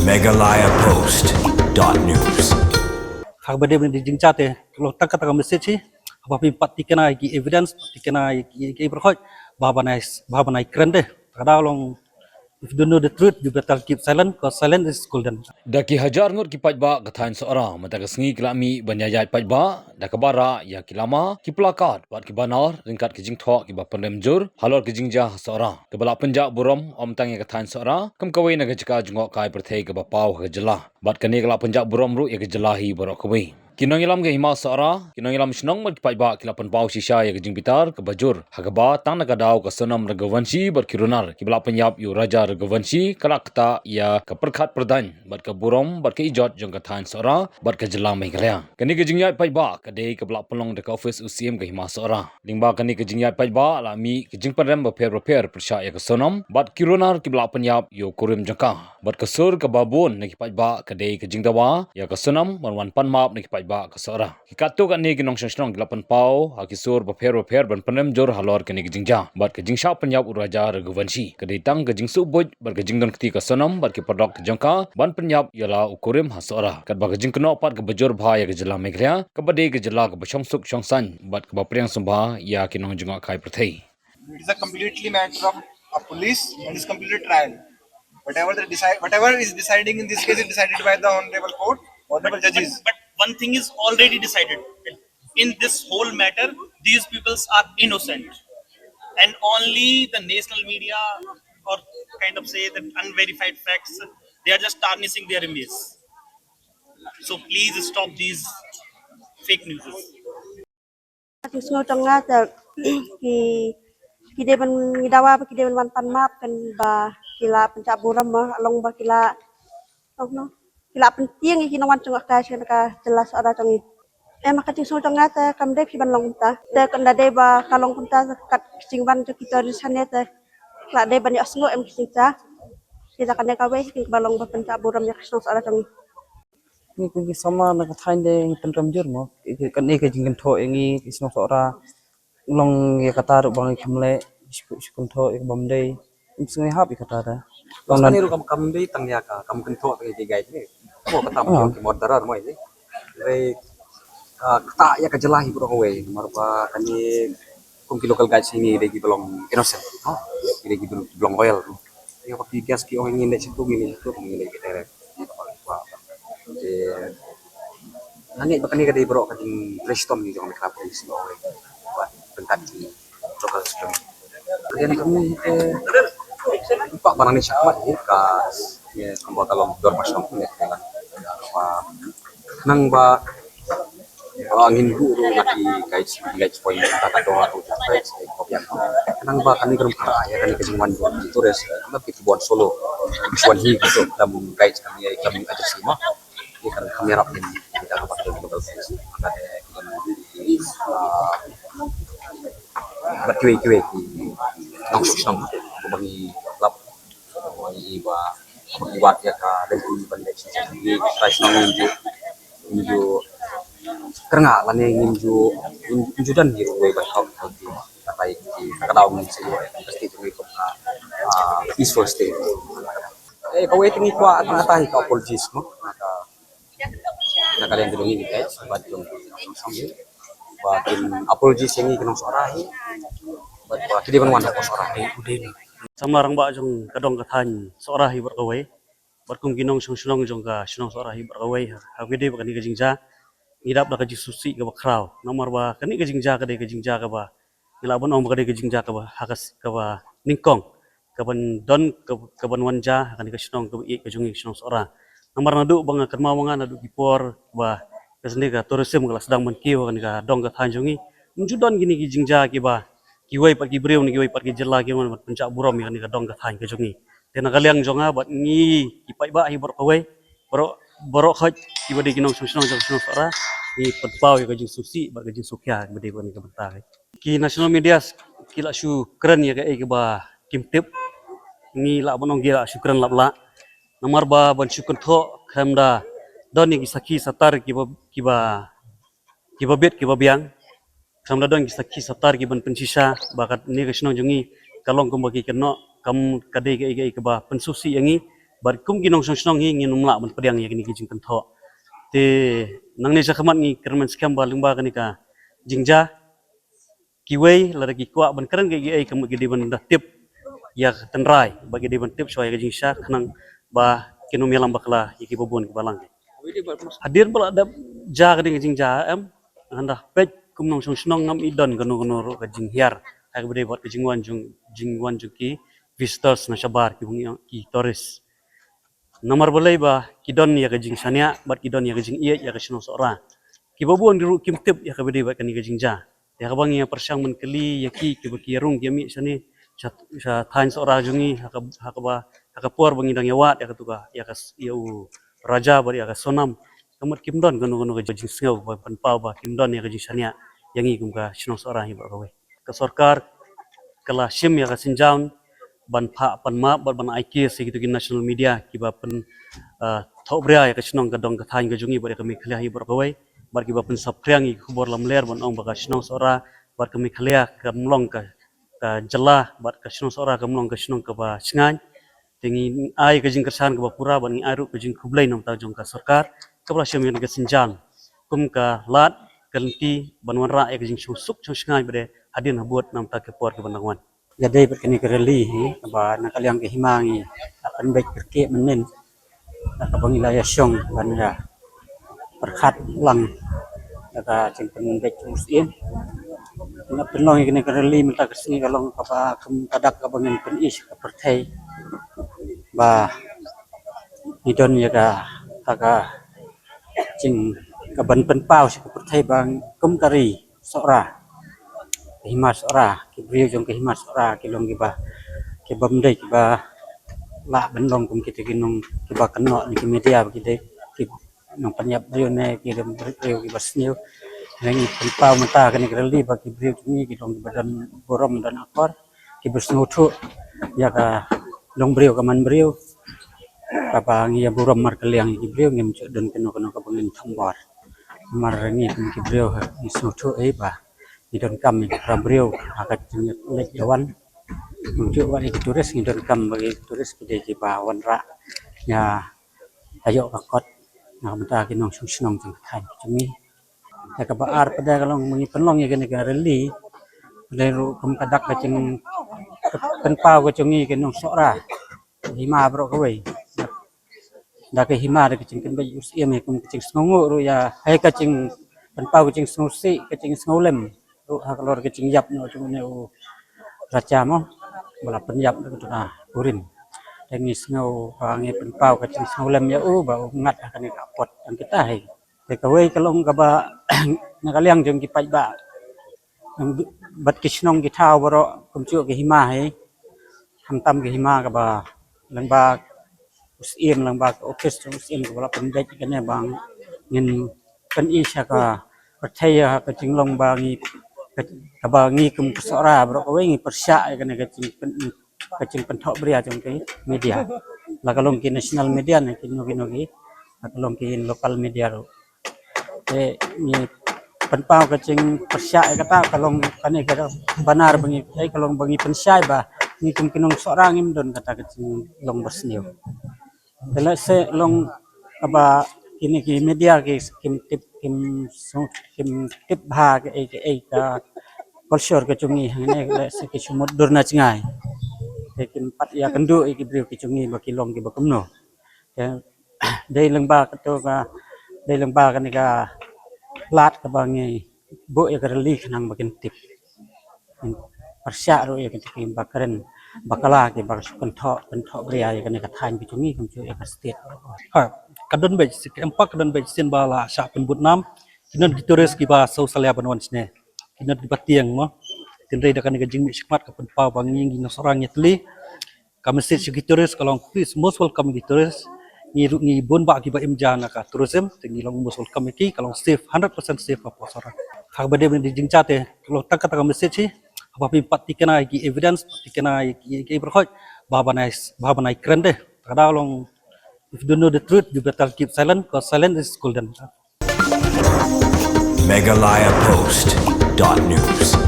megalayapost.news. Khabar dia di jingcate kalau tak kata message sih apa pipat tikena ki evidence tikena ki berkhoj bahwa naik keren deh kada long if you don't know the truth you better keep silent because silent is golden. Daki hajar ngut ki pajba kathain seorang mata kesngi kelami banyayat pajba da kabara ya kilama ki plakat bat ki banar ringkat ki jingtho ki bapanem jur halor ki jingja seorang kebala penjak burom om tang ya kathain seorang kem kawai naga jika jungok kai perthei ke bapau ke jelah bat kani kala penjak burom ru ya ke jelahi borok kawai kinong ilam ke hima seorang kinong ilam senong mat ki pajba kilapan pau sisa ya ke jing bitar ke bajur hagaba tang naga dau ke sonam ragawansi bat kirunar ki bala penyap yu raja ragawansi kala kata ya ke perkhat perdan bat ke burom bat ke ijot jong kathain seorang bat ke jelah mai kalya kani ke jingyat pajba ke dei ke bala pelong de ka office UCM ke hima seorang lingba kani ke jingyat pajba lami ke jing padam repair persya ya ke sonam bat kirunar ki bala penyap yu kurim jangka bat ke sur ke babun ne ki pajba ke dei ke jingdawa ya ke sonam wan pan map ne ki pajba ke seorang ki katu kan ni ki nong shnong lapan pau ha ki sur repair ban panem jor halor kani ke jingja bat ke jingsha penyap uraja ragawansi ke dei tang ke jingsu boj bat ke jingdon keti ke sonam bat ke padok ke jangka ban penyap yala ukurim hasora kat ba ke jingkno pat ke bajor bha ya ke jela meglya ke bade ke jela ke bashong suk shongsan bat ke bapriang sumba ya ki nong junga kai prathei. It is a completely matter of a police and is completely trial. Whatever is deciding in this case is decided by the honorable court, honorable judges. But one thing is already decided. In this whole matter, these peoples are innocent. And only the national media or kind of say that unverified facts, they are just tarnishing their image. So please stop these fake news. So tengah ki deban ngidawa ki deban wan pan map kan ba kila pencak buram along ba kila kila penting ki nawan tengah ka jelas ada tengi maka so tengah ta kam de ki ban long ta kan de ba kalong punta kat singban to kita di sana ta la de ban asngo kisingta kita kan ka we ki balong ba pencak buram ya kisno ada tengi Ni sama nak thain de penram jur mo kan ni ke jingkan tho engi kisno sora long ya kata bang kemle skun tho ek bamdei sungai hap kata ta long nan ru kam dei tang ya ka kam kan tho ke gai ni mo kata mo ki modara mo ini re kata ya ke jelahi bro we marba kani kum ki local guys ini de ki belong innocent ha de ki belong royal ya ko pi gas ki o ngin de situ ngin ki tere nani bakani ka de bro ka ding brainstorm ni jong ka police no we buat bentak di local system kemudian kami pak barang ni siapa ni ka ya kambo talong dor masong ni kan nang ba angin guru lagi guys point kata doa tu guys kopian nang ba kani gerum kara ya kani kejungan itu res kami pikir buat solo buat hi gitu dalam guys kami aja semua ini kan kamera pun kita dapat global sales ada berkiwe nong bagi lap bagi buat ya ka dan bandai sini price nong inju kerana lane inju dan gitu we bakal kata iki kadang ni sih pasti itu itu peaceful state kau ini kuat mengatasi kau apologies mo nak kalian gedung ini guys buat jom sambil buatin apologies ini kenong sorahi buat kita ban wanda sorahi udin sama orang ba jong kadong kathan sorahi berkawai berkum ginong sunong jong ka sunong sorahi berkawai hagede bakani ka jingja ngidap da ka susi ka bakraw nomor ba kani ka jingja ka ba ngilabon om ka jingja ka ba hakas ka ba ningkong ka ban don ka ban wanja kani ka sunong ka ka jong sunong sora nomor nadu bang kermawangan nadu gipor ba kasne ka tourism ka sedang menkiu kani ka dong ka thanjongi munjudon gini ki jingja ki ba kiwai pat ki breu ni kiwai pat ki jela ki man pencak burom kani ka dong ka than ka jongi tena kaliang jonga bat ngi ki pai ba hi berkawai borok khaj ki bade kinong sunong sora ni petpau ka jing susi ba ka jing sukya bade ko ni ka bentar ki national media kila shu keren ya ka e ba kimtip ni la bonong gila syukran labla nomor ba ban syukun tho khamda doni ki sakhi satar ki ba bet ki ba biang khamda don ki sakhi satar ki ban pensisa ba ka ni ka snong jungi kalong kum bagi keno kam kade ke ba pensusi yangi bar kum ginong song hi nginum la ban pediang ya gini kijing pentho te nang ne sakhamat ngi kerman skam ba lingba kani ka jingja kiwei la ki kwa ban kran ge ai kam ge ban da tip ya tenrai bagi di ban tip soya ge jingsha khnang ba kinum yalam bakla yiki bobon ke balang hadir bala da ja ge jingja am anda pej kum nong song ngam idon gono ro ka jing hiar ha ge bot ke jingwan jung ki visitors na sabar ki bungi ki tourist nomor boleh ba kidon ya ke jing sania bat kidon ya ke jing iya ya ke sino sora ki bobon diru kim tip ya ke bede ba kan ke jingja ya ka bangi ya persang men keli ya ki baki rung ya mi sani sa thain sora jungi haka puar bangi dang yawat ya ka tuka ya ka yau raja bar ya ka sonam kamat kimdon gono ke jing sngau ba pan pau ba kimdon ya ke jing sania yangi kum ka sino sora hi ba ka we ka sarkar kala sim ya ka sinjaun ban pha pan ma ban IK segitu ki national media ki ba pen thok bria ya ka sinong ka dong ka thain ka jungi bar ka mi khlia hi bar ka we bar ki ba pen sapryang i khubor lam ler ban ong ba ka sinong sora bar ka mi khlia ka mlong ka jela bar ka sinong sora ka mlong ka sinong ka ba singan tingi ai ka jing kersan ka ba pura ban ngi aru ka jing khublai nam ta jong ka sarkar ka bra sim ka sinjan kum ka lat kalti banwan ra ya ka jing suk singan bre hadin habut nam ta ke por ka banangwan Jadi berkini kereli ba nakaliang ke himangi akan baik berke menen nakabangila ya syong ban ya perkhat lang naka cengpen baik musim na penlong kini kereli minta kesini kalau apa kadak kabangin pen is pertai ba idon ya ka cing kaban pen pau si pertai bang kum kari sora himas ora ki brio jong ke himas ora ki long ki ba ki bamdai ki ba la benlong kum ki tinong ki ba keno ni ki media ki de ki nong panyap brio ne ki dem brio ki basniu ngi pau mata kan ki reli ba ki brio ni ki long badan borom dan akor ki besnu thu ya ka long brio ka man brio apa ngi ya borom mar kaliang ki brio ngem don keno ka bangin thambor mar ngi ki brio ni snu thu e ba idon kam rabrio akat lek jawan muncul wali turis idon kam bagi turis kide ki bawan ra ya ayo kakot na mata kinong sunong jeng thai cumi ya ka baar pada kalau mengi penlong ya kene reli leru kum kadak ka ceng penpau ka cungi kinong sora hima bro ka we da ka hima da ka ceng kan bai usiam ya kum ceng sngongo ru ya hai ka ceng penpau ka ceng snosi ka ceng snolem kalau kecing yap no cuma ne raja mo bala penyap tu na urin tengis ngau pangi penpau kecing snolem ya ba ngat akan kapot yang kita hai tekawai kalau ngaba ngakaliang jeng kipai ba bat kisnong kitau baro kumcu ke hima hai hamtam ke hima ka ba langba usim langba office usim bala pendek kene bang ngin kan isya ka percaya ka cinglong bangi kabangi kum kesora bro kowe ngi persya kan kecing pentok bria jong ke media la kalong ki national media ne kino ki kalong ki local media ro ni penpau kecing persya kata kalong kane kata banar bangi kalong bangi pensya ba ni kum kinong seorang im don kata kecing long bersniu tela se long apa ini ki media ki kim tip bha ke ka culture ke cungi ne se ki sumut durna cingai kim pat ya kendu ki brio ki cungi ba kilong ki ba kumno ya dei lengba to ka dei lengba kan ka lat ka bangi bo ya kerli nang bakin tip persya ro ya ki bakaren bakala ki bak kenthok bria ya kan ka thain ki cungi kum cu ya ka state kadon bej empak kadon bej sin bala sha penbut nam kinan gitores ki ba so salia banwan sne kinan di batiang mo tinrei da kan ga jingmi sikmat ka penpa bangi ngi sorang yetli ka message gitores kalong please most welcome gitores ngi bon ba ki ba imjana ka tourism tingi long most welcome ki kalong safe 100% safe pa posora ha ba de di jingchate kalau tak kata message apa pi patikena ki evidence patikena ki berkhoj ba banai keren deh kada long if you don't know the truth, you better keep silent because silence is golden. Megalayapost.news